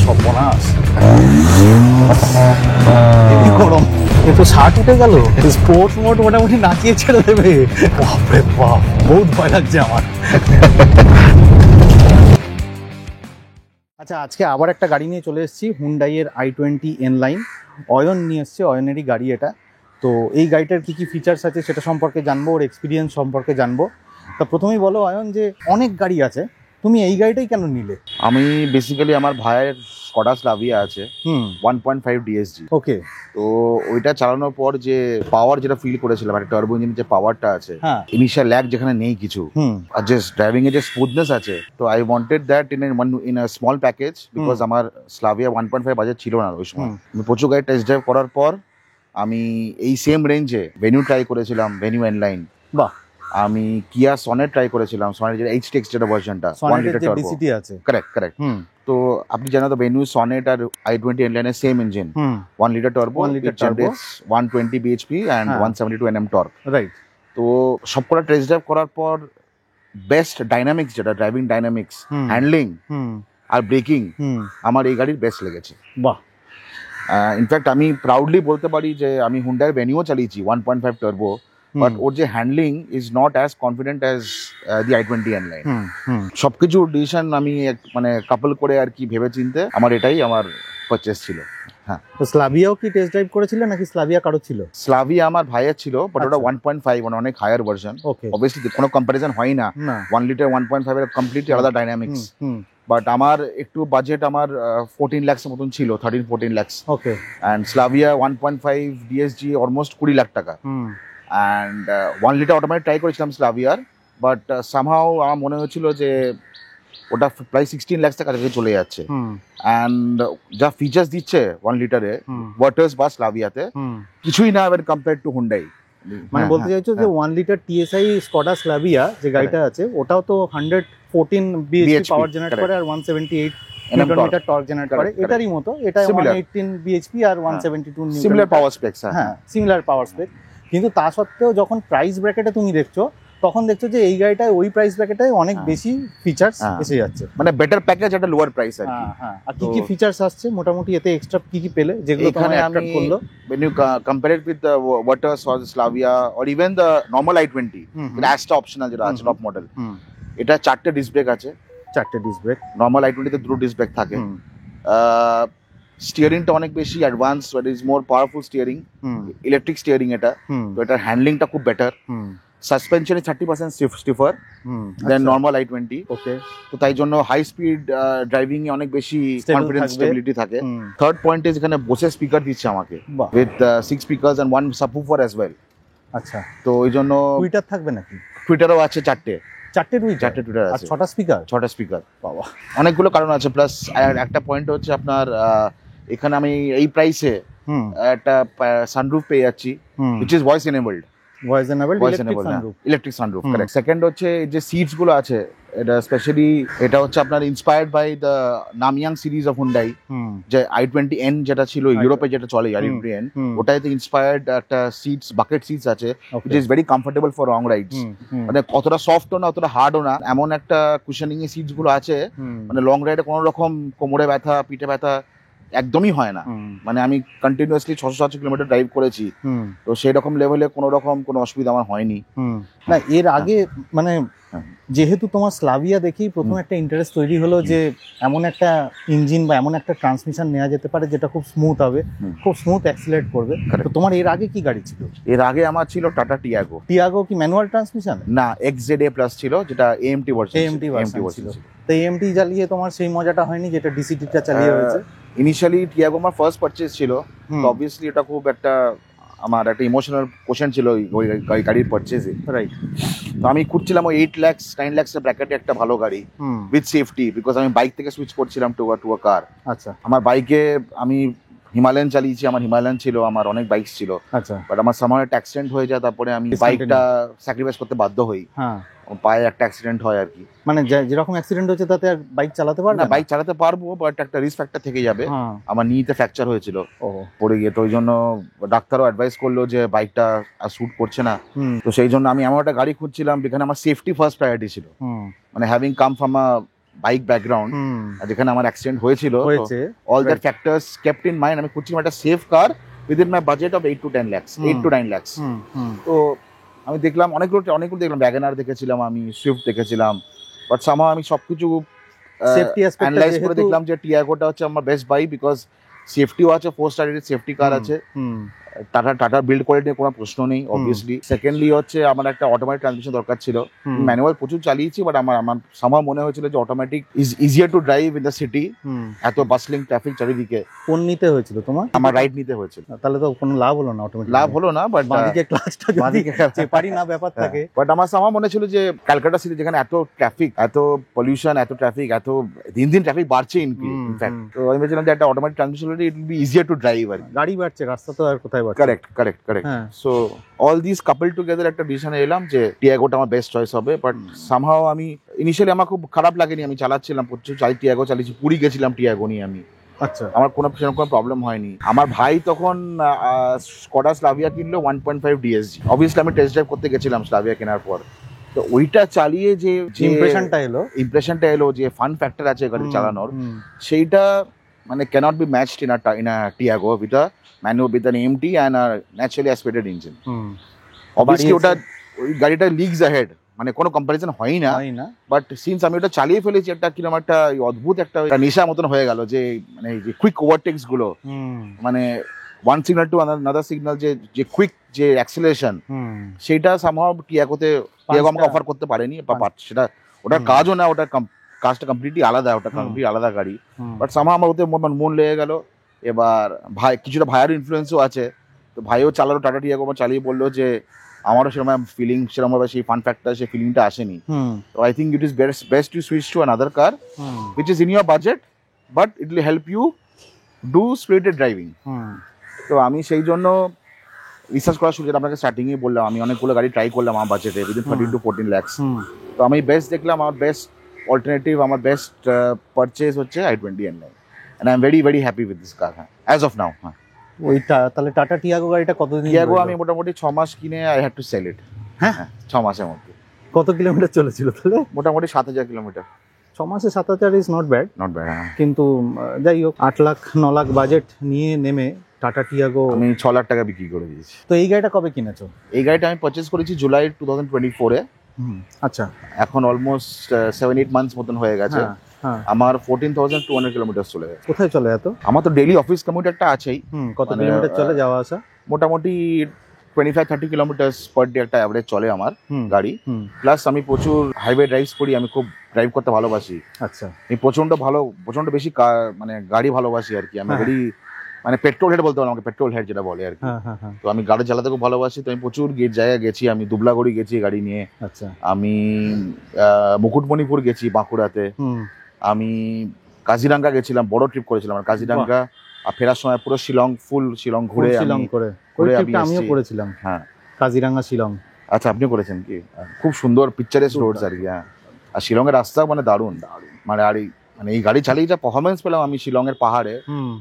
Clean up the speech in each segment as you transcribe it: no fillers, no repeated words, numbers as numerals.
সর্বনাশ, হেভি গরম, কিন্তু 60 উঠে গেল। স্পোর্টস মোড মোটামুটি নাচিয়ে ছেড়ে দেবে। বাপরে বাপ, বহুত ভয় লাগছে আমার। আচ্ছা, আজকে আবার একটা গাড়ি নিয়ে চলে এসেছি, হুন্ডাইয়ের i20 N-Line। অয়ন নিয়ে এসছে, অয়নেরই গাড়ি এটা। তো এই গাড়িটার কি কি ফিচার্স আছে সেটা সম্পর্কে জানবো, ওর এক্সপিরিয়েন্স সম্পর্কে জানবো। তা প্রথমেই বলো অয়ন, যে অনেক গাড়ি আছে, তুমি এই গাড়িটাই কেন নিলে? আমি বেসিক্যালি আমার ভাইয়ের স্কডা স্লাভিয়া আছে 1.5 ডিএসজি। ওকে। তো ওইটা চালানোর পর যে পাওয়ার যেটা ফিল করেছিলাম, একটা টার্বো ইঞ্জিনের যে পাওয়ারটা আছে, হ্যাঁ, ইনিশিয়াল ল্যাগ যেখানে নেই কিছু, আর যে ড্রাইভিং এর যে স্মুথনেস আছে, তো I wanted that in a small package, because আমার স্লাভিয়া 1.5 বাজেট ছিল না ওই সময়। আমি প্রচুর গাড়ি টেস্ট ড্রাইভ করার পর আমি এই সেম রেঞ্জে ভেনিউ ট্রাই করেছিলাম, ভেনিউ N-Line। বাহ। আমি কিয়া সনেট ট্রাই করেছিলাম, সনেট যেটা HTX যেটা ভার্সনটা 1 লিটার টার্বো। ডিসিটি আছে। কারেক্ট। তো আপনি জানেন তো ভেনিউ সনেট আর i20 N-Line এর same engine, 1 litre turbo, 120 bhp and 172 Nm torque. Right. তো সবকটা টেস্ট ড্রাইভ করার পর বেস্ট ডাইনামিক্স, যেটা ড্রাইভিং ডাইনামিক্স, হ্যান্ডলিং আর ব্রেকিং, আমার এই গাড়ির বেস্ট লেগেছে। বাহ। ইনফ্যাক্ট আমি প্রাউডলি বলতে পারি যে আমি হুন্ডাই ভেনিউ চালিয়েছি 1.5 টার্বো, বাট ওর যে handling is not as confident as the i20 N-Line। সবকিছু ডিসিশন আমি মানে কাপল করে আর কি ভেবে চিনতে আমার এটাই আমার পারচেস ছিল। হ্যাঁ। তো স্লাভিয়াও কি টেস্ট ড্রাইভ করেছিলে নাকি স্লাভিয়া কারো ছিল? স্লাভিয়া আমার ভাইয়ের ছিল, বাট ওটা 1.5, মানে অনেক হায়ার ভার্সন। ওকে। অবভিয়াসলি কোনো কম্পারিজন হয় না, 1 লিটার 1.5 এর কমপ্লিটলি আলাদা ডাইনামিক্স। বাট আমার একটু বাজেট আমার 14 লাখ মতন ছিল, 13-14 lakh. Okay. And Slavia 1.5 DSG almost 20 lakh টাকা। অ্যান্ড 1 লিটার অটোমেটিক ট্রাই করেছিলাম স্লাভিয়ার, বাট সামহাও আমার মনে হয়েছিল যে ওটা প্রায় 16 লাখ টাকা থেকে চলে যাচ্ছে। অ্যান্ড যা ফিচার্স দিচ্ছে 1 লিটারে ওয়াটার্স বা স্লাভিয়াতে, কিছুই না এবার কম্পেয়ার টু হুন্ডাই। মানে বলতে চাইছো যে 1 লিটার TSI স্কডা স্লাভিয়া যে গাড়িটা আছে, ওটাও তো 114 bhp পাওয়ার জেনারেট করে আর 178 নিউটন মিটার টর্ক জেনারেট করে। এটারই মতো, এটা 118 bhp আর 172 নিউটন। সিমিলার পাওয়ার স্পেকস। হ্যাঁ, সিমিলার পাওয়ার স্পেক। কিন্তু তা সত্ত্বেও যখন প্রাইস ব্র্যাকেটে তুমি দেখছো, তখন দেখছো যে এই গাড়িটায় ওই প্রাইস ব্র্যাকেটে অনেক বেশি ফিচার্স এসে যাচ্ছে, মানে বেটার প্যাকেজ একটা লোয়ার প্রাইস আর কি। হ্যাঁ। আর কি কি ফিচার্স আসছে মোটামুটি এতে, এক্সট্রা কি কি পেলে যেগুলো এখানে অ্যাড করলো? when you compare it with the Waters or the Slavia or even the normal i20, the Astra optional যেটা আছে টপ মডেল, এটা 4টে ডিস্ক ব্রেক আছে। 4টে ডিস্ক ব্রেক। নর্মাল i20 তে 2 ডিস্ক ব্রেক থাকে। স্টিয়ারিংটা অনেক বেশি advance, it is more powerful steering, electric steering এটা। তো এটার হ্যান্ডলিংটা খুব better. Suspension is 30% stiffer than normal i20। Okay. তো তাই জন্য হাই স্পিড ড্রাইভিং এ অনেক বেশি কনফিডেন্স, স্টেবিলিটি থাকে। থার্ড পয়েন্ট ইজ এখানে বোসের স্পিকার দিচ্ছে আমাকে with 6 speakers and 1 subwoofer as well. আচ্ছা। তো এই জন্য টুইটার থাকবে নাকি? টুইটারও আছে 4টে টুইটার আছে। 6টা স্পিকার। 6টা স্পিকার। বাবা, অনেকগুলো কারণ আছে। প্লাস একটা পয়েন্ট হচ্ছে আপনার এখানে আমি এই প্রাইসে একটা সানরুফ পেয়ে যাচ্ছি, which is voice enabled electric sunroof. Correct. Second হচ্ছে যে সিটস গুলো আছে, এটা স্পেশালি এটা হচ্ছে আপনার inspired by the Namyang series of Hyundai, যে i20 N যেটা ছিল ইউরোপে যেটা চলে, i20 N, ওটাতে ইন্সপায়ার্ড একটা সিটস, বাকেট সিটস আছে, which is very comfortable for long rides। মানে কতটা সফটও না অতটা হার্ডও না, এমন একটা কুশনিং এর সিটস গুলো আছে, মানে লং রাইডে কোনো রকম কোমরে ব্যথা, পিঠে ব্যথা একদমই হয় না। মানে আমি কন্টিনিউয়াসলি 600 কিলোমিটার ড্রাইভ করেছি, তো সেই রকম লেভেলে কোনো অসুবিধা আমার হয়নি। না, এর আগে মানে যেহেতু তোমার স্লাভিয়া দেখেই প্রথম একটা ইন্টারেস্ট তৈরি হলো যে এমন একটা ইঞ্জিন বা এমন একটা ট্রান্সমিশন নেওয়া যেতে পারে যেটা খুব স্মুথ হবে, খুব স্মুথ অ্যাক্সিলারেট করবে। তো তোমার এর আগে কি গাড়ি ছিল? এর আগে আমার ছিল টাটা টিয়াগো। টিয়াগো কি ম্যানুয়াল ট্রান্সমিশন? না, XZA প্লাস ছিল, যেটা AMT ভার্সন ছিল। তো AMT চালিয়ে তোমার সেই মজাটা হয়নি যেটা DCT-টা চালিয়ে হয়েছে? ইনিশিয়ালি টিয়াগো আমার ফার্স্ট পারচেজ ছিল, তো অবভিয়াসলি এটা খুব একটা আমার একটা ইমোশনাল কোশ্চেন ছিল ওই গাড়ির পারচেজে। রাইট। তো আমি খুঁজছিলাম ওই 8 লাখ 9 লাখের ব্র্যাকেটে একটা ভালো গাড়ি উইথ সেফটি, বিকজ আমি বাইক থেকে সুইচ করছিলাম টু আ কার। আচ্ছা। আমার বাইকে আমি হিমালয়ান চালিয়েছি, আমার হিমালয়ান ছিল, আমার অনেক বাইক ছিল। আচ্ছা। বাট আমার সামনে একটা অ্যাক্সিডেন্ট হয়ে যায়, তারপরে আমি বাইকটা স্যাক্রিফাইস করতে বাধ্য হই। হ্যাঁ, পায়ে একটা অ্যাক্সিডেন্ট হয় আর কি। মানে যেরকম অ্যাক্সিডেন্ট হচ্ছে তাতে আর বাইক চালাতে পারবে না? বাইক চালাতে পারবো, বাট একটা রিস্ক ফ্যাক্টর থেকে যাবে। আমার নিতে ফ্র্যাকচার হয়েছিল পড়ে গিয়ে, তো ওই জন্য ডাক্তারও অ্যাডভাইস করলো যে বাইকটা আর স্যুট করছে না। তো সেই জন্য আমি এমন একটা গাড়ি খুঁজছিলাম যেখানে আমার সেফটি ফার্স্ট প্রায়োরিটি ছিল। মানে having come from a bike background, যেখানে আমার অ্যাক্সিডেন্ট হয়েছিল, all that factors kept in mind, আমি খুঁজছিলাম একটা safe car within my budget of 8 to 10 lakhs, 8 to 9 lakhs। তো আমি দেখলাম অনেকগুলো দেখলাম, WagonR দেখেছিলাম, আমি সুইফট দেখেছিলাম, বাট সামহাউ আমি সবকিছু সেফটি অ্যানালাইজ করে দেখলাম যে টিয়াগোটা হচ্ছে আমার বেস্ট বাই, বিকজ সেফটিও আছে, 4-star সেফটি কার আছে, টাটা বিল্ড কোয়ালিটি কোনো প্রশ্ন নেই অবভিয়াসলি। সেকেন্ডলি হচ্ছে আমার একটা অটোমেটিক ট্রান্সমিশন দরকার ছিল, ম্যানুয়াল প্রচুর চালিয়েছি, বাট আমার সামহাউ মনে হয়েছিল যে automatic is easier to drive in the city, এত বাসলিং ট্রাফিক চারিদিকে। কোন নিতে হয়েছিল তোমার? আমার রাইট নিতে হয়েছিল। তাহলে তো কোনো লাভ হলো না, অটোমেটিক লাভ হলো না, বাট বাদিকে ক্লাচটা যদি চেপারি না ব্যাপার থাকে। বাট আমার সামহাউ মনে ছিল যে ক্যালকাটা সিটি যেখানে এত ট্রাফিক, এত পলিউশন, এত ট্রাফিক, এত দিন দিন ট্রাফিক বাড়ছে ইনফ্যাক্ট, তো আমি ভেবেছিলাম যে একটা অটোমেটিক ট্রান্সমিশন হলে it will be easier to drive. আর গাড়ি বাড়ছে, রাস্তা তো আর কোথায় বাড়ছে। Correct. So all this couple together একটা ডিসিশনে এলাম যে টিয়াগোটা আমার বেস্ট চয়েস হবে। বাট সামহাউ আমি ইনিশিয়ালি আমার খুব খারাপ লাগেনি, আমি চালাচ্ছিলাম প্রচুর, টিয়াগো চালিয়েছি, পুরী গেছিলাম টিয়াগো নিয়ে আমি। আচ্ছা, আমার কোনো প্রবলেম হয়নি। আমার ভাই তখন স্কোডা স্লাভিয়া কিনলো 1.5 DSG। অবভিয়াসলি আমি টেস্ট ড্রাইভ করতে গেছিলাম স্লাভিয়া কেনার পর, তো ওইটা চালিয়ে যে ইমপ্রেশনটা এলো, যে ফান ফ্যাক্টর আছে গাড়ি চালানোর, সেইটা মানে cannot be matched in a Tiago with a manual with an AMT and a naturally aspirated engine. Obviously ওটা ওই গাড়িটা লিগস ahead, মানে কোনো কম্পারিজন হয়ই না, বাট সিন্স আমি ওটা চালিয়ে ফেলেছি, একটা কিরকম একটা অদ্ভুত একটা নেশা মতন হয়ে গেল, যে মানে যে কুইক ওভারটেক্স গুলো, মানে one signal to another signal, যে কুইক যে অ্যাক্সেলারেশন, সেইটা সামহাউ টিয়াগোতে আমাকে অফার করতে পারেনি, সেটা ওটার কাজও না, ওটার কাজটা কমপ্লিটলি আলাদা, ওটা কমপ্লিটলি আলাদা গাড়ি, বাট সামহাউ আমার ওতে মন লেগে গেল। এবার কিছুটা ভাইয়ের ইনফ্লুয়েন্সও আছে, তো ভাইও চালালো টাটা টিয়াগো, চালিয়ে বললো যে আমারও সেরকম ফিলিং, সেরকমভাবে সেই ফান ফ্যাক্টর, সেই ফিলিংটা আসেনি। তো I think it is best to switch to another car which is in your budget, but it will help you do spirited driving. তো আমি সেই জন্য রিসার্চ করা শুরু, যেটা আপনাকে স্টার্টিংয়ে বললাম, আমি অনেকগুলো গাড়ি ট্রাই করলাম আমার বাজেটে, উইদিন 13 to 14 lakhs। তো আমি বেস্ট দেখলাম, আমার বেস্ট অল্টারনেটিভ, আমার বেস্ট পারচেজ হচ্ছে i20 N9, and I'm very very happy with this car as of now। ওইটা তাহলে টাটা টিয়াগো গাড়িটা কতদিন? টিয়াগো আমি মোটামুটি 6 মাস কিনে I had to sell it। হ্যাঁ 6 মাসের মধ্যে। কত কিলোমিটার চলেছিল তাহলে? মোটামুটি 7000 কিলোমিটার। 6 মাসে 7000 ইজ নট ব্যাড। কিন্তু যাই হোক, 8 লাখ 9 লাখ বাজেট নিয়ে নেমে টাটা টিয়াগো আমি 6 লাখ টাকা বিক্রি করে দিয়েছি। তো এই গাড়িটা কবে কিনেছো? এই গাড়িটা আমি পারচেজ করেছি জুলাই 2024 এ। আচ্ছা, এখন অলমোস্ট 7-8 মান্থস মতন হয়ে গেছে। আমার 14,200 কিলোমিটার চলে গেছে। কোথায় চলে এত? আমার তো ডেইলি অফিস কমিউট একটা আছেই। কত কিলোমিটার চলে যাওয়া আসা? মোটামুটি 25-30 কিলোমিটার পার ডে একটা অ্যাভারেজ চলে আমার গাড়ি। প্লাস আমি প্রচুর হাইওয়ে ড্রাইভস করি, আমি খুব ড্রাইভ করতে ভালোবাসি। আচ্ছা, আমি প্রচন্ড বেশি মানে গাড়ি ভালোবাসি আর কি। আমি ভেরি মানে পেট্রোল হেড বলতে পারো, আমাকে পেট্রোল হেড যেটা বলে আর কি। তো আমি গাড়ি চালাতে খুব ভালোবাসি, তো আমি প্রচুর জায়গায় গেছি। আমি দুবলাগড়ি গেছি গাড়ি নিয়ে। আচ্ছা, আমি মুকুটমণিপুর গেছি বাঁকুড়াতে। আমি কাজিরাঙ্গা গেছিলাম, বড় ট্রিপ করেছিলাম আর কাজিরাঙ্গা। আর ফেরার সময় পুরো ফুল শিলং ঘুরে আমিও করেছিলাম। হ্যাঁ, কাজিরাঙ্গা শিলং। আচ্ছা, আপনিও করেছেন কি? খুব সুন্দর পিকচারেস রোডস আর কি। হ্যাঁ, আর শিলংয়ের রাস্তা মানে দারুণ। মানে আর এই গাড়ি চালিয়ে যা পারফরমেন্স পেলাম আমি শিলংয়ের পাহাড়ে,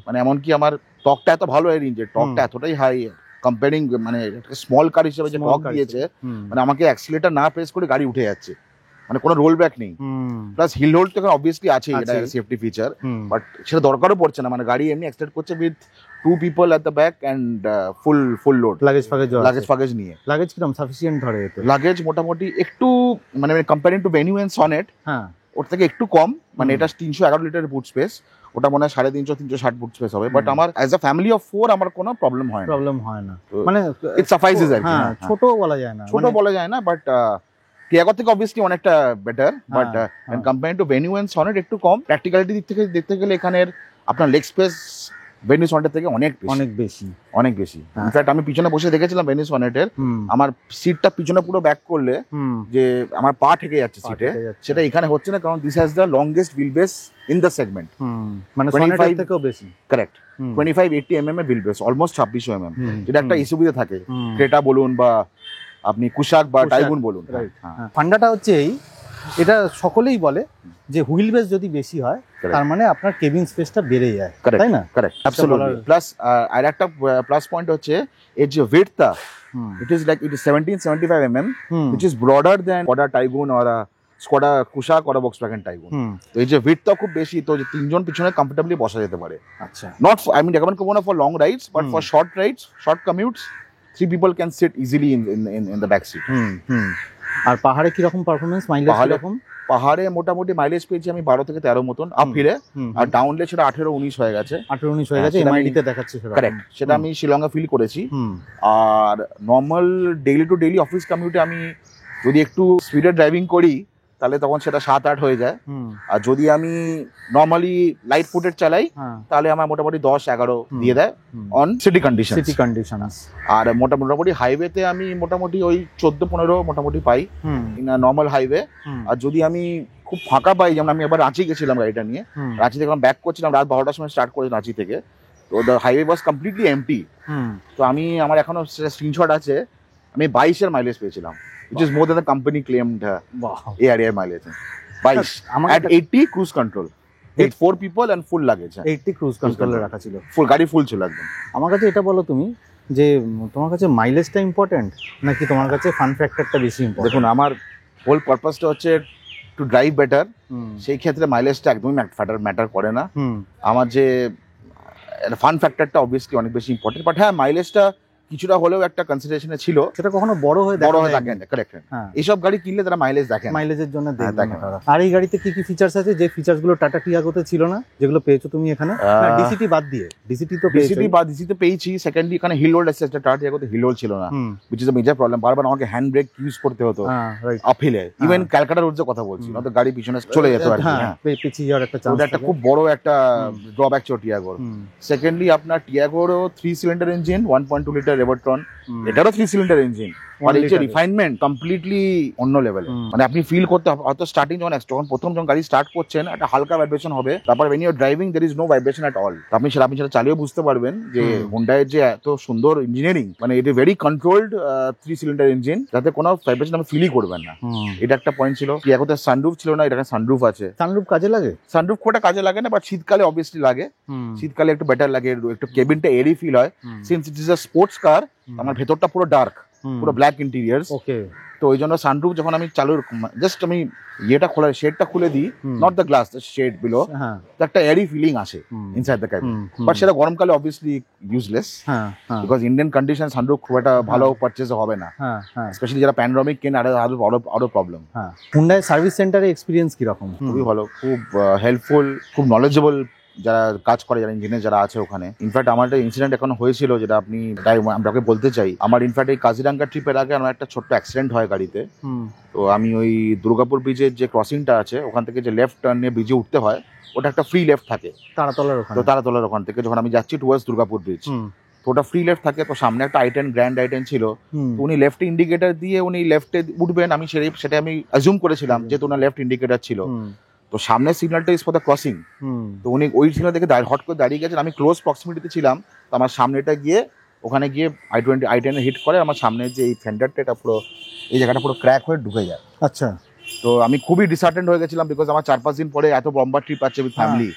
মানে এমনকি আমার টকটা এত ভালো এর ইঞ্জিন, টকটা এতটাই হাই কম্পেয়ারিং, মানে স্মল কার হিসেবে যে টক দিয়েছে, মানে আমাকে অ্যাক্সিলারেটর না প্রেস করে গাড়ি উঠে যাচ্ছে, মানে কোনো রোল ব্যাক নেই। প্লাস হিল হোল্ড তো অবভিয়াসলি আছে, এটা সেফটি ফিচার, বাট সেটা দরকারও পড়ছে না। মানে গাড়ি এমনি অ্যাক্সিলারেট করছে with 2 people at the back and full load luggage নিয়ে। লাগেজ কিরকম সাফিসিয়েন্ট ধরে? লাগেজ মোটামুটি একটু মানে comparing to Venue and Sonet, হ্যাঁ, ওর থেকে একটু কম। মানে এটা 311 লিটারের বুট স্পেস, ওটা মনে হয় 350-360 বুট স্পেস হবে। বাট আমার অ্যাজ আ ফ্যামিলি অফ 4 আমার কোনো প্রবলেম হয় না। মানে ইট সাফাইসেস আর কি। ছোট বলা যায় না, বাট টিয়াগো থেকে অবভিয়াসলি অনেকটা better, but comparing to Venue and Sonet একটু কম। প্র্যাকটিক্যালিটি দিক থেকে দেখতে গেলে এখানের আপনার লেগ স্পেস ভেনিউ সনেটের থেকে অনেক বেশি। ইনফ্যাক্ট আমি পিছনে বসে দেখেছিলাম ভেনিউ সনেটের, আমার সিটটা পিছনে পুরো ব্যাক করলে যে আমার পা ঠেকে যাচ্ছে সিটে, সেটা এখানে হচ্ছে না, কারণ this has the longest wheel base in the segment. মানে সনেটের থেকেও বেশি। কারেক্ট, 2580 mm এর হুইল বেস, অলমোস্ট 2600 mm, যেটা একটা এসইউভিতে থাকে, ক্রেটা বলুন বা আপনি কুশাক বা টাইগুন বলুন। ফান্ডাটা হচ্ছে এটা সকলেই বলে যে হুইল বেস যদি বেশি হয় তার মানে আপনার কেবিন স্পেসটা বেড়ে যায়, তাই না? Correct, absolutely. প্লাস আর একটা প্লাস পয়েন্ট হচ্ছে এর যে উইডথটা, it is 1775 mm, which is broader than Skoda Taygun or a Skoda Kushaq আর ভক্সওয়াগন টাইগুন। তো এই যে উইডথটা খুব বেশি, তো যে তিনজন পিছনে কমফর্টেবলি বসা যেতে পারে। আচ্ছা, নট আই মিন রেকমেন্ড করবো না for long rides, but for short rides, short commutes, 3 people can sit easily in the back seat. আর পাহাড়ে কি রকম পারফরম্যান্স, মাইলেজ কি রকম? পাহাড়ে মোটামুটি মাইলেজ পেয়েছি আমি 12 থেকে 13 মতন আপ হিলে, আর ডাউনলে সেটা 18-19 হয়ে গেছে। 18-19 হয়ে গেছে, এমআইডি তে দেখাচ্ছে সেটা। কারেক্ট, সেটা আমি শিলংয়ে ফিল করেছি। আর normal daily to daily office কমিউটে আমি যদি একটু স্পিডে ড্রাইভিং করি তাহলে তখন সেটা 7-8 হয়ে যায়। আর যদি আমি নর্মালি লাইট ফুটেড চালাই তাহলে আমার মোটামুটি 10-11 দিয়ে দেয় অন সিটি কন্ডিশন। আর মোটামুটি হাইওয়েতে আমি মোটামুটি ওই 14-15 মোটামুটি পাই নর্মাল হাইওয়ে। আর যদি আমি খুব ফাঁকা পাই, যেমন আমি এবার রাঁচি গেছিলাম গাড়িটা নিয়ে, রাঁচি থেকে ব্যাক করছিলাম রাত 12টার সময় স্টার্ট করেছি রাঁচি থেকে, তো the highway was completely empty. তো আমি আমার এখনো স্ক্রিনশট আছে, আমি 22-এর মাইলেজ পেয়েছিলাম, which is more than the company claimed air mileage. 22 at 80 cruise control with 4 people and full luggage. 80 cruise কন্ট্রোলে রাখা ছিল, ফুল গাড়ি ফুল ছিল একদম। আমার কাছে এটা বলো তুমি যে তোমার কাছে মাইলেজটা ইম্পর্টেন্ট নাকি তোমার কাছে ফান ফ্যাক্টরটা বেশি ইম্পর্টেন্ট? দেখুন, আমার হোল পারপাসটা হচ্ছে টু ড্রাইভ বেটার, সেই ক্ষেত্রে মাইলেজটা একদমই ম্যাটার করে না। আমার যে ফান ফ্যাক্টরটা অবভিয়াসলি অনেক বেশি ইম্পর্টেন্ট, বাট হ্যাঁ মাইলেজটা কিছুটা হলেও একটা কনসিডারেশনে ছিল, সেটা কখনো বড় হয়ে থাকে না। কারেক্ট, এইসব গাড়ি কিনলে তারা মাইলেজ দেখে, মাইলেজের জন্য দেখে। আর এই গাড়িতে কি কি ফিচার্স আছে যে ফিচার্স গুলো টাটা টিয়াগোতে ছিল না, যেগুলো পেয়েছো তুমি এখানে? ডিসিটি বাদ দিয়ে, ডিসিটি পেয়েছি। সেকেন্ডলি এখানে হিল হোল্ড আছে, টাটা টিয়াগোতে হিল হোল্ড ছিল না, which is a major problem. বারবার আমাকে হ্যান্ড ব্রেক ইউজ করতে হতো আপ হিলে, ইভেন ক্যালকাটা রোডের কথা বলছি, নয়তো গাড়ি পিছনে চলে যেত আর কি, পিছিয়ে যাওয়ার একটা চান্স, একটা খুব বড় একটা ড্রব্যাক ছিল টিয়াগোর। সেকেন্ডলি আপনার টিয়াগোরও 3 সিলিন্ডার ইঞ্জিন, 1.2 লিটার রেভারট্রন, এটারও 3 সিলিন্ডার ইঞ্জিন, আর এই যে রিফাইনমেন্ট কমপ্লিটলি অন্য লেভেলে। মানে আপনি ফিল করতে হয়তো স্টার্টিং যখন প্রথম গাড়ি স্টার্ট করছেন একটা হালকা ভাইব্রেশন হবে, তারপর when you are driving there is no vibration at all। আপনি সেটা চালিয়ে বুঝতে পারবেন যে হোন্ডার যে এত সুন্দর ইঞ্জিনিয়ারিং, মানে এটা ভেরি কন্ট্রোলড 3 সিলিন্ডার ইঞ্জিন, যাতে কোনো ভাইব্রেশন আপনি ফিলই করবেন না। এটা একটা পয়েন্ট ছিল। টিয়াগোতে সানরুফ ছিল না, এটা সানরুফ আছে। সানরুফ কাজে লাগে? সানরুফ খুব একটা কাজে লাগে না, বাট শীতকালে অবভিয়াসলি লাগে। শীতকালে একটু বেটার লাগে, একটু কেবিনটা এরি ফিল হয়। Since it is a sports car, আমার ভেতরটা পুরো ডার্ক, পুরো ব্ল্যাক ইন্টেরিয়ার্স। ওকে, তো ওই জন্য সানরুফ যখন আমি জাস্ট আমি শেডটা খুলে দিই, not the glass, the shade below, একটা এরি ফিলিং আসে ইনসাইড দ্য ক্যাবিন। বাট সেটা গরমকালে obviously useless, because Indian condition sunroof খুব একটা ভালো পারচেজ হবে না, স্পেশালি যারা প্যানোরামিক কেন, আরো প্রবলেম। হুন্ডাই সার্ভিস সেন্টারে এক্সপিরিয়েন্স কি রকম? খুবই ভালো, খুব হেল্পফুল, খুব নলেজেবল যারা কাজ করে, যারা ইঞ্জিনিয়ার যারা আছে ওখানে। ইনফ্যাক্ট আমার একটা ইনসিডেন্ট এখন হয়েছিল, যেটা আপনাকে বলতে চাই। আমার ইনফ্যাক্ট এই কাজিরাঙ্গা ট্রিপের আগে আমার একটা ছোট্ট অ্যাক্সিডেন্ট হয় গাড়িতে। তো আমি ওই দুর্গাপুর ব্রিজের যে ক্রসিংটা আছে ওখান থেকে যে লেফট টার্ন নিয়ে ব্রিজে উঠতে হয়, ওটা একটা ফ্রি লেফট থাকে তারাতলার ওখান থেকে, যখন আমি যাচ্ছি টুয়ার্ডস দুর্গাপুর ব্রিজ, তো ওটা ফ্রি লেফট থাকে। তো সামনে একটা i10 গ্র্যান্ড i10 ছিল, তো উনি লেফটে ইন্ডিকেটর দিয়ে উনি লেফটে উঠবেন, আমি সেটা আমি অ্যাজিউম করেছিলাম যেহেতু ওনার লেফট ইন্ডিকেটর ছিল। তো সামনে সিগন্যালটা ইজ ফর দ্য ক্রসিং, তো উনি ওই সিগন্যাল থেকে হট করে দাঁড়িয়ে গেছেন, আমি ক্লোজ প্রক্সিমিটিতে ছিলাম। তো আমার সামনেটা গিয়ে ওখানে গিয়ে i10 হিট করে, আমার সামনে যে এই ফেন্ডারটা এটা পুরো এই জায়গাটা পুরো ক্র্যাক হয়ে ঢুকে যায়। আচ্ছা, তো আমি খুবই ডিসঅ্যাটেন্ড হয়ে গেছিলাম, বিকজ আমার 4-5 দিন পরে এত লম্বা ট্রিপ আছে with family,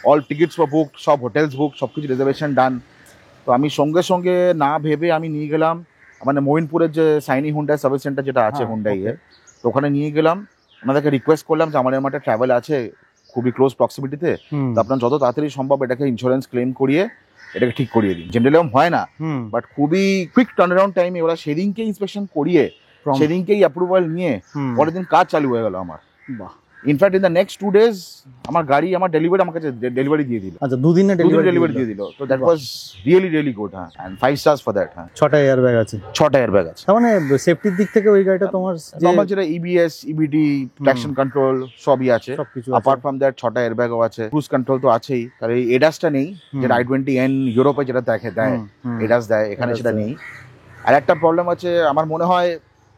all tickets were booked, সব হোটেলস বুক, সবকিছু রিজার্ভেশন ডান। তো আমি সঙ্গে সঙ্গে না ভেবে আমি নিয়ে গেলাম মানে মইনপুরের যে সাইনি হুন্ডাই সার্ভিস সেন্টার যেটা আছে হুন্ডাই এর, তো ওখানে নিয়ে গেলাম। ওনাদেরকে রিকোয়েস্ট করলাম যে আমার একটা ট্রাভেল আছে খুবই ক্লোজ প্রক্সিমিটিতে, তো আপনার যত তাড়াতাড়ি সম্ভব এটাকে ইন্স্যুরেন্স ক্লেম করিয়ে এটাকে ঠিক করিয়ে দিন। জেনারেলি হয় না, বাট খুবই কুইক টার্ন অ্যারাউন্ড টাইমে ওরা সেদিনকে ইন্সপেকশন করিয়ে সেদিনকেই অ্যাপ্রুভাল নিয়ে পরের দিন কাজ চালু হয়ে গেল আমার। বাহ, in fact in the next 2 days আমার গাড়ি আমার ডেলিভারি আমার কাছে ডেলিভারি দিয়ে দিল। আচ্ছা, 2 দিনে ডেলিভারি দিয়ে দিল। তো দ্যাট ওয়াজ রিয়েলি গুড। হ্যাঁ, এন্ড 5 stars ফর দ্যাট। হ্যাঁ, 6টা এয়ারব্যাগ আছে। 6টা এয়ারব্যাগ আছে, তার মানে সেফটির দিক থেকে ওই গাড়িটা তোমার নরমাল যেটা EBS EBD ট্র্যাকশন কন্ট্রোল সবই আছে, সবকিছু। অ্যাপার্ট ফ্রম দ্যাট 6টা এয়ারব্যাগও আছে, ক্রুজ কন্ট্রোল তো আছেই। তার এই এডাসটা নেই, যেটা i20N ইউরোপে যেটা দেয় এডাস দেয়, এখানে সেটা নেই। আর একটা প্রবলেম আছে, আমার মনে হয়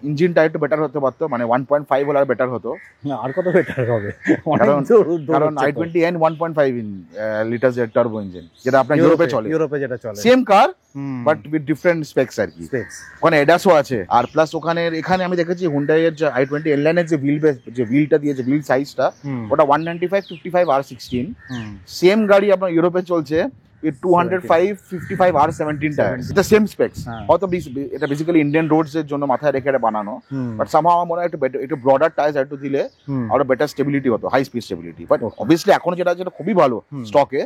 ইঞ্জিনটা একটু বেটার হতে পারতো, মানে 1.5 হলে আর বেটার হতো। আর কত বেটার হবে, কারণ i20N 1.5 লিটার টার্বো ইঞ্জিন, যেটা আপনার ইউরোপে যেটা চলে, same car but with different specs আর কি। ওখানে এডাসও আছে। আর প্লাস এখানে আমি দেখেছি হুন্ডাই এর যে i20 এর যে হুইলটা দিয়েছে, হুইল সাইজটা ওটা 195/55 R16, সেম গাড়ি আপনার ইউরোপে চলছে with 205 55 R17 tires, the same specs. হয়তো এটা বেসিক্যালি ইন্ডিয়ান রোডস এর জন্য মাথায় রেখে এটা বানানো, বাট সামহাউ আমার মনে হয় একটু ব্রডার টায়ার্স একটু দিলে আরো বেটার স্টেবিলিটি হতো, high speed stability. But obviously এখন যেটা খুবই ভালো স্টকে,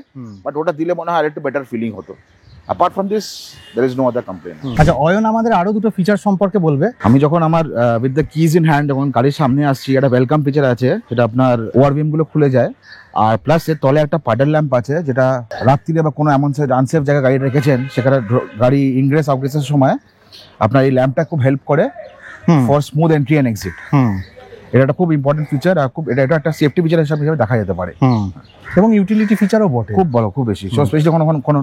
বাট ওটা দিলে মনে হয় আরেকটু বেটার ফিলিং হতো। Apart from this, there is no other complaint. আচ্ছা, অয়ন আমাদের আরো দুটো ফিচার সম্পর্কে বলবে। আমি যখন আমার with the keys in hand যখন গাড়ির সামনে আসছি, একটা ওয়েলকাম ফিচার আছে যেটা আপনার ওভারভিম গুলো খুলে যায়, আর প্লাস এর তলে একটা প্যাডেল ল্যাম্প আছে, যেটা রাত্রিরে বা কোনো এমন আনসেফ জায়গায় গাড়ি রেখেছেন সেখানে গাড়ি ইনগ্রেস আউটগ্রেসের সময় আপনার এই ল্যাম্পটা খুব হেল্প করে for smooth entry and exit. এটা একটা খুব ইম্পর্টেন্ট ফিচার, আর খুব এটা একটা সেফটি ফিচার হিসাবে দেখা যেতে পারে, এবং ইউটিলিটি ফিচারও বটে খুব ভালো, খুব বেশি। সো স্পেশালি কোনো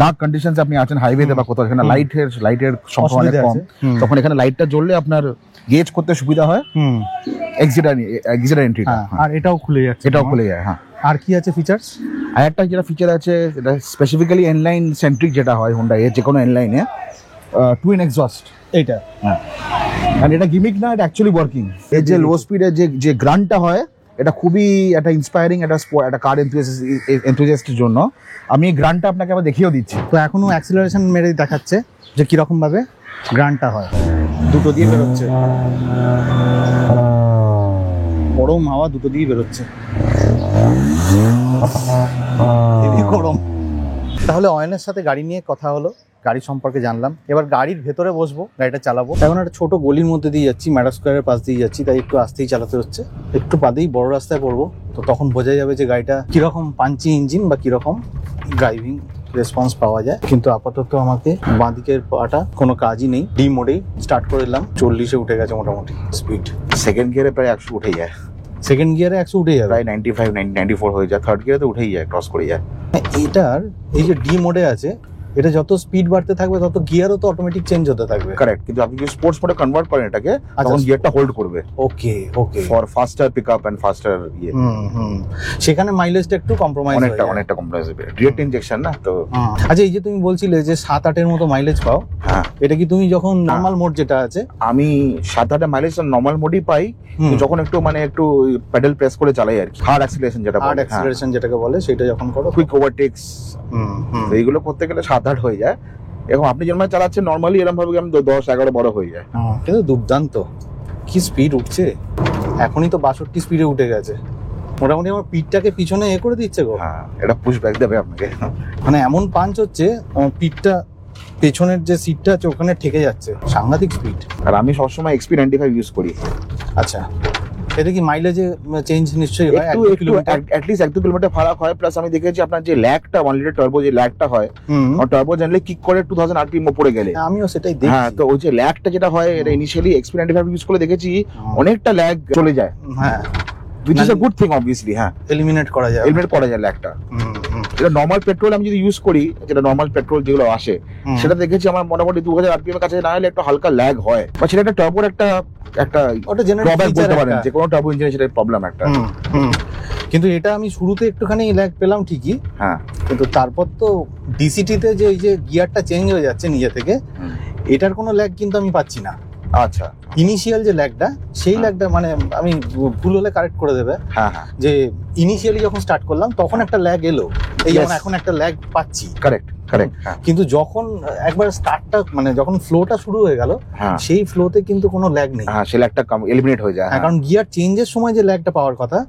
ডার্ক কন্ডিশনস আপনি আছেন হাইওয়েতে বা কোথাও, এখানে লাইটের সংখ্যা অনেক কম, তখন এখানে লাইটটা জ্বললে আপনার গেজ করতে সুবিধা হয়, এক্সিট এন্ট্রিটা। আর এটাও খুলে যায়। হ্যাঁ, আর কি আছে ফিচারস? আর একটা যেটা ফিচার আছে, এটা স্পেসিফিক্যালি এনলাইন সেন্ট্রিক যেটা হয় হোন্ডা এর যে কোনো এনলাইনে, টুইন এক্সস্ট। এইটা হ্যাঁ, আর এটা গিমিক না, এটা অ্যাকচুয়ালি ওয়ার্কিং। এর যে লো স্পিডের যে গ্রান্টটা হয়, এটা খুবই একটা ইন্সপায়ারিং একটা কার এনথুজিয়াস্টের জন্য। আমি এই গ্রান্টটা আপনাকে আবার দেখিয়েও দিচ্ছি। তো এখনো অ্যাক্সিলারেশন মেরে দেখাচ্ছে যে কিরকম ভাবে গ্রান্টটা হয়। দুটো দিয়ে বেরোচ্ছে, গরম হাওয়া দুটো দিয়ে বেরোচ্ছে, গরম। তাহলে অয়নের সাথে গাড়ি নিয়ে কথা হলো, গাড়ি সম্পর্কে জানলাম। এবার গাড়ির ভেতরে বসবো, গাড়িটা চালাবো। এখন একটা ছোট গলির মধ্যে দিয়ে যাচ্ছি, ম্যাডা স্কোয়ারের পাশ দিয়ে যাচ্ছি, তাই একটু আস্তেই চালাতে হচ্ছে। একটু বাদেই বড় রাস্তায় পড়বো, তো তখন বোঝা যাবে যে গাড়িটা কিরকম পাঞ্চি ইঞ্জিন বা কিরকম ড্রাইভিং রেসপন্স পাওয়া যায়। কিন্তু আপাতত আমাকে বাঁদিকের পাটা কোনো কাজই নেই, ডি মোডেই স্টার্ট করে দিলাম। 40-এ উঠে গেছে মোটামুটি স্পিড। সেকেন্ড গিয়ারে প্রায় 100 উঠে যায়, সেকেন্ড গিয়ারে 100 উঠে যাবে, প্রায় 95 94 হয়ে যায়। থার্ড গিয়ারে তো উঠেই যায়, ক্রস করে যায়। এটার এই যে ডি মোডে আছে, এটা যত স্পিড বাড়তে থাকবে তত গিয়ারও তো অটোমেটিক চেঞ্জ হতে থাকবে। কারেক্ট, কিন্তু আপনি যদি স্পোর্টস মোডে কনভার্ট করেন এটাকে, তখন গিয়ারটা হোল্ড করবে। Okay for faster pickup and faster ইয়ে। সেখানে মাইলেজটা একটু কম্প্রোমাইজ হয়, অনেকটা কম্প্রোমাইজ হবে, ডিরেক্ট ইনজেকশন না তো। আচ্ছা, এই যে তুমি বলছিলে যে 7-8 মতো মাইলেজ পাও, হ্যাঁ, এটা কি তুমি যখন নরমাল মোড যেটা আছে? আমি 7-8 মাইলেজ নরমাল মোডই পাই, যখন একটু প্যাডেল প্রেস করে চালাই আর কি। হার্ড অ্যাক্সিলারেশন যেটাকে বলে, সেটা যখন করো, কুইক ওভারটেকস, এইগুলো করতে গেলে 7-8 হয়ে যায়। এখন আপনি যেমন চালাচ্ছেন নরমালি, এরকম ভাবে আমি 10-11 বড় হয়ে যায়। কিন্তু দুর্দান্ত, কি স্পিড উঠছে! এখনই তো 62 স্পিডে উঠে গেছে, মোটামুটি আমার পিঠটাকে পিছনে করে দিচ্ছে গো। হ্যাঁ, এটা পুশ ব্যাক দেবে আপনাকে, মানে এমন পাঞ্চ হচ্ছে, পিঠটা পেছনের যে সিটটা আছে ওখানে ঠেকে যাচ্ছে, সাংঘাতিক স্পিড। আর আমি সবসময় XP 95 ইউজ করি। আচ্ছা, এটা কি মাইলেজে চেঞ্জ নিশ্চয়ই হয়? একটু অ্যাটলিস্ট 1-2 কিলোমিটার ফারাক হয়। প্লাস আমি দেখেছি আপনার যে ল্যাগটা 1 লিটার টার্বো যে ল্যাগটা হয়, টার্বো জেনারেলি কিক করে 2000 RPM উপরে গেলে। আমিও সেটাই দেখি। হ্যাঁ, তো ওই যে ল্যাগটা যেটা হয়, এটা ইনিশিয়ালি XP 95 ইউজ করে দেখেছি অনেকটা ল্যাগ চলে যায়। হ্যাঁ, which is a good thing obviously। হ্যাঁ, এলিমিনেট করা যায় ল্যাগটা। এটা নরমাল পেট্রোল আমি যদি ইউজ করি, যেটা নরমাল পেট্রোল যেগুলো আসে, সেটা দেখেছি আমার মোটামুটি 2000 RPM এর কাছে না হলে একটু হালকা ল্যাগ হয়, বা সেটা একটা টার্বোর একটা ওটা জেনারেল বলতে পারেন, যে কোনো টার্বো ইঞ্জিনে সেটা প্রবলেম একটা। কিন্তু এটা আমি শুরুতে একটুখানি ল্যাগ পেলাম ঠিকই, হ্যাঁ, কিন্তু তারপর তো ডিসিটিতে যে এই যে গিয়ারটা চেঞ্জ হয়ে যাচ্ছে নিজে থেকে, এটার কোনো ল্যাগ কিন্তু আমি পাচ্ছি না। আচ্ছা, ইনিশিয়াল যে ল্যাগটা, সেই ল্যাগটা মানে আমি ভুল হলে কারেক্ট করে দেবে। হ্যাঁ, যে ইনিশিয়ালি যখন স্টার্ট করলাম তখন একটা ল্যাগ এলো, এই যেমন এখন একটা ল্যাগ পাচ্ছি। কারেক্ট। কিন্তু যখন একবার স্টার্টটা মানে যখন ফ্লোটা শুরু হয়ে গেল, সেই ফ্লোতে কিন্তু কোনো ল্যাগ নেই। হ্যাঁ, সেই ল্যাগটা এলিমিনেট হয়ে যায়। কারণ গিয়ার চেঞ্জের সময় যে ল্যাগটা পাওয়ার কথা,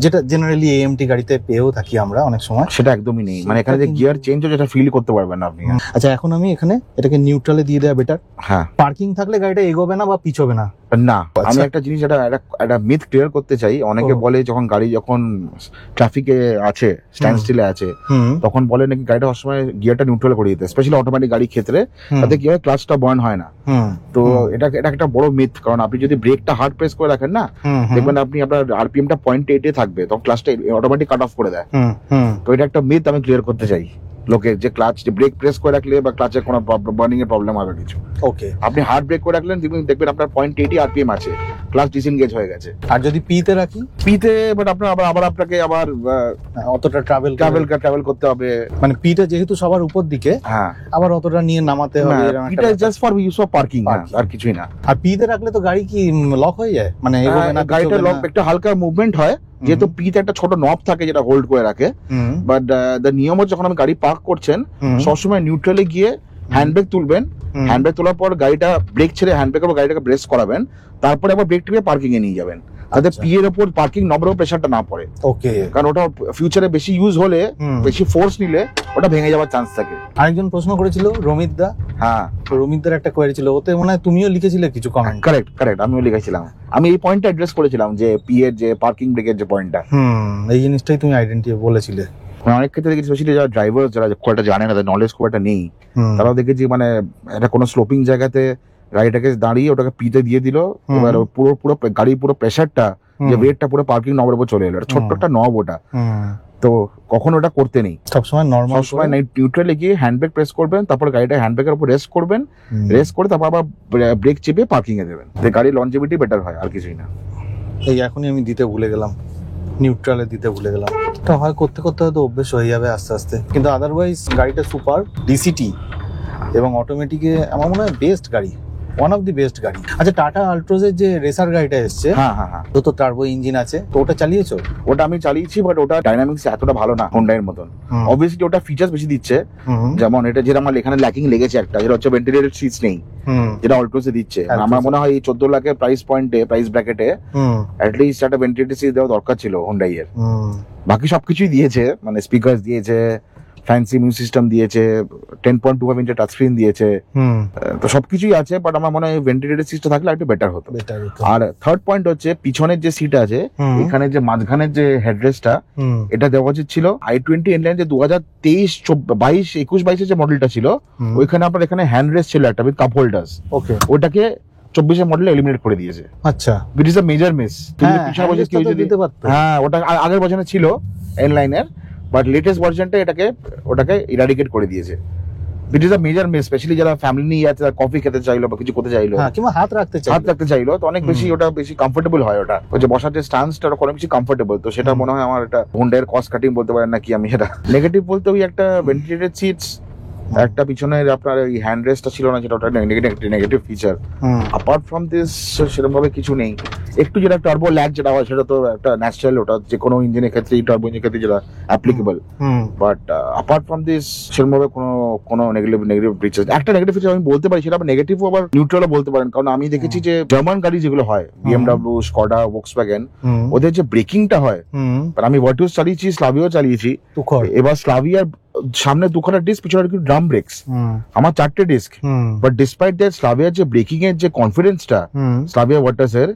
যেটা জেনারেলি AMT গাড়িতে পেয়েও থাকি আমরা অনেক সময়, সেটা একদমই নেই। মানে এখানে যে গিয়ার চেঞ্জ যেটা ফিল করতে পারবেন না আপনি। আচ্ছা, এখন আমি এখানে এটাকে নিউট্রালে দিয়ে দেওয়া বেটার। হ্যাঁ, পার্কিং থাকলে গাড়িটা এগোবে না বা পিছবে না। না, আমি একটা জিনিস একটা মিথ ক্লিয়ার করতে চাই। অনেকে বলে যখন গাড়ি ট্রাফিকে আছে, স্ট্যান্ড স্টিলে আছে, তখন বলে নাকি গাড়িটা সবসময় গিয়ারটা নিউট্রাল করে দিতে, স্পেশালি অটোমেটিক গাড়ির ক্ষেত্রে, তাতে কি হয় ক্লাচটা বার্ন হয় না। তো এটা একটা বড় মিথ, কারণ আপনি যদি ব্রেকটা হার্ড প্রেস করে রাখেন না, দেখবেন আপনি আপনার RPM-টা 0.8-এ থাকবে, তখন ক্লাচটা অটোমেটিক কাট অফ করে দেয়। তো এটা একটা মিথ আমি ক্লিয়ার করতে চাই লোকে, যে ক্লাচ ব্রেক প্রেস করে রাখলে বা ক্লাচের কোনো বার্নিং এর প্রবলেম হবে কিছু। ওকে, আপনি হার্ড ব্রেক করে রাখলেন, দেখবেন আপনার 0.80 RPM আছে, ক্লাচ ডিসএনগেজ হয়ে গেছে। আর যদি পিতে রাখি, বাট আপনার আপনাকে আবার অতটা ট্রাভেল করতে হবে। মানে পিটা যেহেতু সবার উপর দিকে, হ্যাঁ, আবার অতটা নিয়ে নামাতে হবে। পিটা just for use of parking, আর কিছুই না। আর পিতে রাখলে তো গাড়ি কি লক হয়ে যায়, মানে এগোবে না, গাড়িটা লক, একটা হালকা মুভমেন্ট হয়, যেহেতু পিতে একটা ছোট নব থাকে যেটা হোল্ড করে রাখে, বাট দ্য নিয়ম হচ্ছে যখন আপনি গাড়ি পার্ক করছেন সবসময় নিউট্রালে গিয়ে হ্যান্ডব্রেক তুলবেন, হ্যান্ডব্রেক তোলার পর গাড়িটা ব্রেক ছেড়ে হ্যান্ডব্রেকের উপর গাড়িটাকে ব্রেস করাবেন, তারপরে আবার ব্রেক টিপে পার্কিং এ নিয়ে যাবেন, যাতে পি এর উপর পার্কিং নবের উপর প্রেশারটা না পড়ে। ওকে, কারণ ওটা ফিউচারে বেশি ইউজ হলে, বেশি ফোর্স নিলে ওটা ভেঙে যাওয়ার চান্স থাকে। আরেকজন প্রশ্ন করেছিল রমিত দা, হ্যাঁ রমিত দার একটা কোয়েরি ছিল, ওতে মনে হয় তুমিও লিখেছিলে কিছু কমেন্ট। কারেক্ট আমিও লিখেছিলাম, আমি এই পয়েন্টটা অ্যাড্রেস করেছিলাম যে পি এর যে পার্কিং ব্রেকের যে পয়েন্টটা, এই জিনিসটাই তুমি আইডেন্টিফাই বলেছিলে। অনেক ক্ষেত্রে দেখেছি স্পেশালি যারা ড্রাইভার যারা খুব একটা জানে না, তাদের নলেজ খুব একটা নেই, তারাও দেখেছি মানে এটা কোনো স্লোপিং জায়গাতে গাড়িটাকে দাঁড়িয়ে ওটাকে পিতে দিয়ে দিল, এবার পুরো গাড়ির পুরো প্রেশারটা যে ওয়েটটা পুরো পার্কিং নবের উপর চলে এলো, ছোট্ট একটা নব ওটা, তো কখনো ওটা করতে নেই, সবসময় নরমাল, সবসময় নিউট্রালে গিয়ে হ্যান্ডব্রেক প্রেস করবেন, তারপর গাড়িটা হ্যান্ডব্রেকের উপর রেস্ট করবেন, রেস্ট করে তারপর আবার ব্রেক চেপে পার্কিং এ দেবেন, গাড়ির লঞ্জিভিটি বেটার হয়, আর কিছুই না। এই এখনই আমি দিতে ভুলে গেলাম, নিউট্রালে দিতে ভুলে গেলাম, এটা হয় করতে করতে হয়তো অভ্যেস হয়ে যাবে আস্তে আস্তে, কিন্তু আদারওয়াইজ গাড়িটা সুপার ডিসিটি এবং অটোমেটিকে আমার মনে হয় বেস্ট গাড়ি, ওয়ান অফ দি বেস্ট গাড়ি। আচ্ছা, টাটা আল্ট্রোজের যে রেসার গাড়িটা এসছে, হ্যাঁ তো টার্বো ইঞ্জিন আছে, তো ওটা চালিয়েছো? ওটা আমি চালিয়েছি, বাট ওটা ডাইনামিক্স এতটা ভালো না হোন্ডা এর মতন। অবভিয়াসলি ওটা ফিচার্স বেশি দিচ্ছে, যেমন এটা যেটা আমার এখানে ল্যাকিং লেগেছে একটা, যেটা হচ্ছে ভেন্টিলেটেড সিটস নেই, যেটা অল্টোসে দিচ্ছে। আমার মনে হয় এই 14 লাখের প্রাইস পয়েন্টে, প্রাইস ব্র্যাকেটে অ্যাটলিস্ট একটা ভেন্টিলেটেড সিট দেওয়া দরকার ছিল হোন্ডাই এর। বাকি সবকিছুই দিয়েছে, মানে স্পিকার দিয়েছে, ফ্যান্সি মিউজিক সিস্টেম দিয়েছে, 10.25 ইঞ্চের টাচ স্ক্রিন দিয়েছে, তো সবকিছুই আছে, বাট আমার মনে হয় ভেন্টিলেটেড সিটটা থাকলে একটু বেটার হতো। আর থার্ড পয়েন্ট হচ্ছে পিছনের যে সিট আছে, এখানে যে মাঝখানের যে হেডরেস্টটা, এটা দেওয়া উচিত ছিল i20 এনলাইন যে 2023, 22, 21-22 যে মডেলটা ছিল, ওইখানে আপনার এখানে হ্যান্ড রেস্ট ছিল একটা উইথ কাপ হোল্ডার্স, ওকে, ওটাকে 24 মডেলে এলিমিনেট করে দিয়েছে। আচ্ছা, it is a major miss. পিছনে বসে কেউ যদি, হ্যাঁ ওটা আগের ভার্সনে ছিল এনলাইনের, বাট লেটেস্ট ভার্সনটা ওটাকে ইরাডিকেট করে দিয়েছে। It is a major miss, specially যারা ফ্যামিলি নিয়ে যাচ্ছে, কফি খেতে চাইলো বা কিছু করতে চাইলো, কিংবা হাত রাখতে চাইলো, তো অনেক বেশি ওটা বেশি কমফোর্টেবল হয়, ওটা ওই যে বসার যে স্ট্যান্সটা অনেক বেশি কমফোর্টেবল, তো সেটা মনে হয় আমার এটা হোন্ডার কস্ট কাটিং বলতে পারেন নাকি আমি। এটা নেগেটিভ বলতে ওই একটা ভেন্টিলেটেড সিটস, একটা পিছনের আপনার এই হ্যান্ড রেস্টটা ছিল না, যেটা ওটা negative feature. Apart from this সেরকম ভাবে কিছু নেই। একটু যেটা টার্বো ল্যাগ যেটা হয় সেটা তো একটা ন্যাচারাল, ওটা যে কোনো ইঞ্জিনের ক্ষেত্রে, টার্বো ইঞ্জিনের ক্ষেত্রে যেটা applicable, but apart from this সেরকম ভাবে কোনো নেগেটিভ ফিচার। একটা নেগেটিভ ফিচার আমি বলতে পারি, সেটা আবার নেগেটিভও আবার নিউট্রালও বলতে পারেন, কারণ আমি দেখেছি যে জার্মান গাড়ি যেগুলো হয়, BMW, স্কডা, ভক্সওয়াগন, ওদের যে ব্রেকিংটা হয়, আমি ভার্টুস চালিয়েছি, স্লাভিয়াও চালিয়েছি, এবার স্লাভিয়ার সামনে দুখানা ডিস্ক, পিছনে কিন্তু ড্রাম ব্রেকস, আমার 4টে ডিস্ক, বাট ডিসপাইট দ্যাট স্লাভিয়ার যে ব্রেকিং এর যে কনফিডেন্সটা স্লাভিয়া ওয়াটার্সের,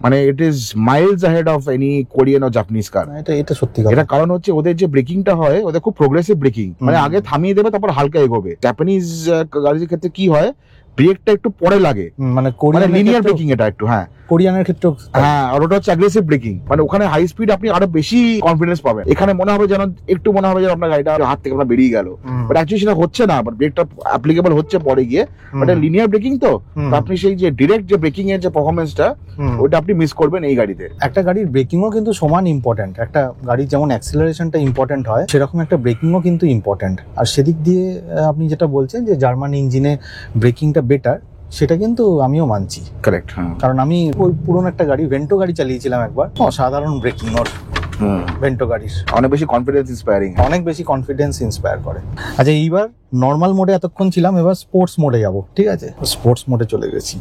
মানে it is miles ahead of any Korean or Japanese car. এটা সত্যি কথা। এটা কারণ হচ্ছে ওদের যে ব্রেকিংটা হয়, ওদের খুব প্রোগ্রেসিভ ব্রেকিং, মানে আগে থামিয়ে দেবে তারপর হালকা এগোবে। জাপানিজ গাড়ির ক্ষেত্রে কি হয়, ব্রেকটা একটু পরে লাগে, মানে লিনিয়ার ব্রেকিং এটা একটু, হ্যাঁ কোরিয়ানের ক্ষেত্রে, হ্যাঁ, আর ওটা হচ্ছে অ্যাগ্রেসিভ ব্রেকিং, মানে ওখানে হাই স্পিড আপনি আরো বেশি কনফিডেন্স পাবেন। এখানে মনে হবে যেন একটু মনে হবে যেন আপনার গাড়িটা হাত থেকে আপনার বেরিয়ে গেল, বাট অ্যাকচুয়ালি সেটা হচ্ছে না, বাট ব্রেকটা অ্যাপ্লিকেবল হচ্ছে পরে গিয়ে, বাট লিনিয়ার ব্রেকিং, তো আপনি সেই যে ডিরেক্ট যে ব্রেকিং এর যে পারফরমেন্সটা, ওটা আপনি মিস করবেন এই গাড়িতে। একটা গাড়ির ব্রেকিংও কিন্তু সমান ইম্পর্টেন্ট, একটা গাড়ির যেমন অ্যাক্সিলারেশনটা ইম্পর্টেন্ট হয়, সেরকম একটা ব্রেকিংও কিন্তু ইম্পর্টেন্ট। আর সেদিক দিয়ে আপনি যেটা বলছেন যে জার্মান ইঞ্জিনে ব্রেকিংটা বেটার, সেটা কিন্তু আমিও মানছি। কারেক্ট, কারণ আমি ওই পুরনো একটা গাড়ি, ভেন্টো গাড়ি চালিয়েছিলাম একবার, অসাধারণ ব্রেকিং ওর, ভেন্টো গাড়ির অনেক বেশি কনফিডেন্স ইন্সপায়ারিং, অনেক বেশি কনফিডেন্স ইন্সপায়ার করে। আচ্ছা, এইবার নর্মাল মোডে এতক্ষণ ছিলাম, এবার স্পোর্টস মোডে যাব, ঠিক আছে? স্পোর্টস মোডে চলে গেছি,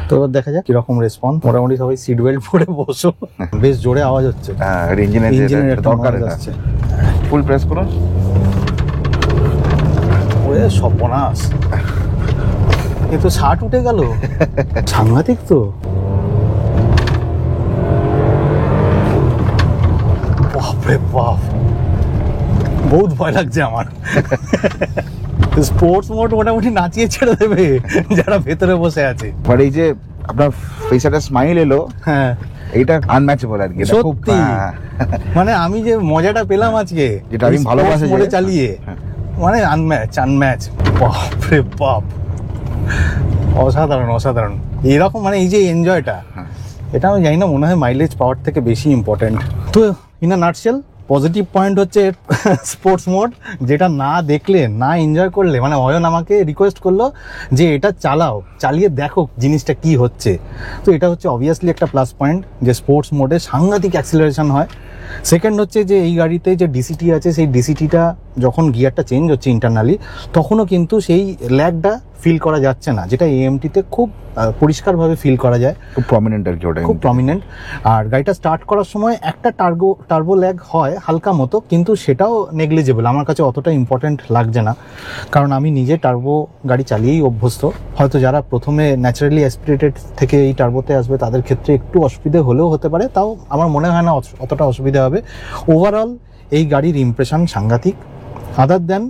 তো এবার দেখা যাক কিরকম রেসপন্স। মোটামুটি সবাই সিট বেল্ট পরে বসো, বেশ জোরে আওয়াজ হচ্ছে, ইঞ্জিনের একটা দরকার আসছে। ফুল প্রেস করুন, ওরে সর্বনাশ, এ তো 60 উঠে গেল, সাংঘাতিক তো। বাপরে বাপ, বহুত ভয় লাগছে আমার। স্পোর্টস মোড মোটামুটি নাচিয়ে ছেড়ে দেবে যারা ভেতরে বসে আছে। বাট এই যে আপনার ফেসে একটা স্মাইল এলো, হ্যাঁ, এইটা আনম্যাচেবল আর কি, সত্যি। মানে আমি যে মজাটা পেলাম আজকে, যেটা আমি ভালোবাসি মোডে চালিয়ে, মানে আনম্যাচ। বাপরে বাপ, অসাধারণ। এরকম মানে এই যে এনজয়টা, এটা আমি জানি না, মনে হয় মাইলেজ পাওয়ার থেকে বেশি ইম্পর্টেন্ট। তো in a nutshell positive point হচ্ছে স্পোর্টস মোড, যেটা না দেখলে না এনজয় করলে, মানে অয়ন আমাকে রিকোয়েস্ট করলো যে এটা চালাও, চালিয়ে দেখো জিনিসটা কি হচ্ছে। তো এটা হচ্ছে অবভিয়াসলি একটা প্লাস পয়েন্ট যে স্পোর্টস মোডে সাংঘাতিক অ্যাক্সিলারেশন হয়। সেকেন্ড হচ্ছে যে এই গাড়িতে যে ডিসিটি আছে, সেই ডিসিটিটা যখন গিয়ারটা চেঞ্জ হচ্ছে ইন্টারনালি, তখনও কিন্তু সেই ল্যাগটা ফিল করা যাচ্ছে না, যেটা এএমটিতে খুব পরিষ্কারভাবে ফিল করা যায়, খুব প্রমিনেন্ট আর কি, ওটা খুব প্রমিনেন্ট। আর গাড়িটা স্টার্ট করার সময় একটা টার্বো ল্যাগ হয় হালকা মতো, কিন্তু সেটাও নেগলিজেবল, আমার কাছে অতটা ইম্পর্টেন্ট লাগছে না, কারণ আমি নিজে টার্বো গাড়ি চালিয়েই অভ্যস্ত। হয়তো যারা প্রথমে ন্যাচারালি অ্যাসপিরেটেড থেকে এই টার্বোতে আসবে তাদের ক্ষেত্রে একটু অসুবিধে হলেও হতে পারে, তাও আমার মনে হয় না অতটা অসুবিধা হবে। ওভারঅল এই গাড়ির ইমপ্রেশন সাংঘাতিক। আদার দেন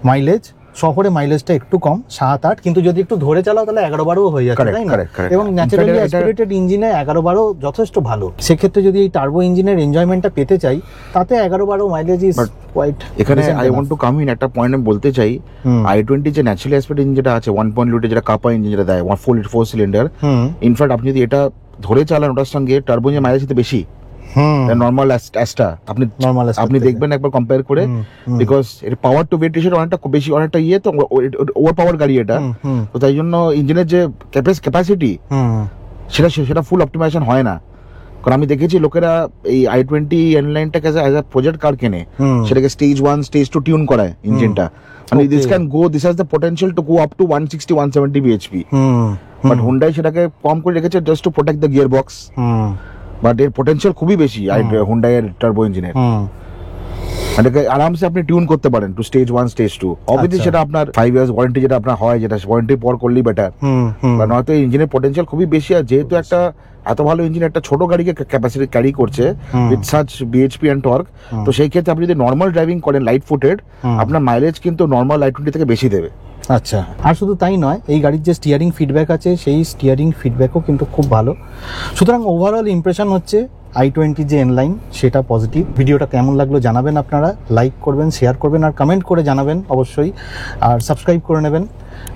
মাইলেজ, শহরে মাইলেজটা একটু কম, 7-8, কিন্তু যদি একটু ধরে চালাও তাহলে 11-12 হয়ে যাচ্ছে, তাই না? এবং ন্যাচারালি অ্যাসপিরেটেড ইঞ্জিনে 11-12 যথেষ্ট ভালো। সেক্ষেত্রে যদি এই টার্বো ইঞ্জিনের এনজয়মেন্টটা পেতে চাই, তাতে 11-12 মাইলেজ ইজ কোয়াইট। এখানে I want to come in, একটা পয়েন্ট আমি বলতে চাই, i20 যে ন্যাচারালি অ্যাসপিরেটেড ইঞ্জিন যেটা আছে 1.0 লিটার, যেটা কাপা ইঞ্জিন যেটা দেয় 4 সিলিন্ডার, ইনফ্যাক্ট আপনি যদি এটা ধরে চালান ওটার সঙ্গে টার্বো ইঞ্জিন মাইলেজ দিতে বেশি নর্মাল অ্যাস্টা, আপনি দেখবেন একবার কম্পেয়ার করে, বিকজ এর পাওয়ার টু ওয়েট রেশিও অনেকটা বেশি, অনেকটা ইয়ে, তো ওভার পাওয়ার গাড়ি এটা, তো তাই জন্য ইঞ্জিনের যে ক্যাপাসিটি সেটা ফুল অপটিমাইজেশন হয় না। কারণ আমি দেখেছি লোকেরা এই i20 এনলাইনটাকে অ্যাজ আ প্রজেক্ট কার কেনে, সেটাকে স্টেজ 1 স্টেজ 2 টিউন করায় ইঞ্জিনটা, মানে this has the potential to go up to 160-170 bhp, but Hyundai সেটাকে কম করে রেখেছে just to protect the gear box, but এর পোটেনশিয়াল খুবই বেশি হুন্ডাই এর টার্বো ইঞ্জিনের। এটাকে আরামসে আপনি টিউন করতে পারেন টু স্টেজ 1 স্টেজ 2, অবভিয়াসলি সেটা আপনার 5 ইয়ার্স ওয়ারেন্টি যেটা আপনার হয়, যেটা ওয়ারেন্টি পর করলেই বেটার, কারণ হয়তো ইঞ্জিনের পোটেনশিয়াল খুবই বেশি। আর যেহেতু একটা এত ভালো ইঞ্জিন একটা ছোট গাড়িকে ক্যাপাসিটি ক্যারি করছে with such BHP and torque, তো সেই ক্ষেত্রে আপনি যদি নর্মাল ড্রাইভিং করেন লাইট ফুটেড, আপনার মাইলেজ কিন্তু নর্মাল i20 থেকে বেশি দেবে। আচ্ছা, আর শুধু তাই নয়, এই গাড়ির যে স্টিয়ারিং ফিডব্যাক আছে সেই স্টিয়ারিং ফিডব্যাকও কিন্তু খুব ভালো। সুতরাং ওভারঅল ইমপ্রেশন হচ্ছে i20 যে এনলাইন সেটা পজিটিভ। ভিডিওটা কেমন লাগলো জানাবেন, আপনারা লাইক করবেন, শেয়ার করবেন, আর কমেন্ট করে জানাবেন অবশ্যই, আর সাবস্ক্রাইব করে নেবেন।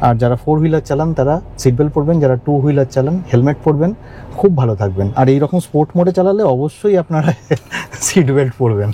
আর যারা 4 হুইলার চালান তারা সিট বেল্ট পরবেন, যারা 2 হুইলার চালান হেলমেট পরবেন, খুব ভালো থাকবেন। আর এইরকম স্পোর্ট মোডে চালালে অবশ্যই আপনারা সিট বেল্ট পরবেন।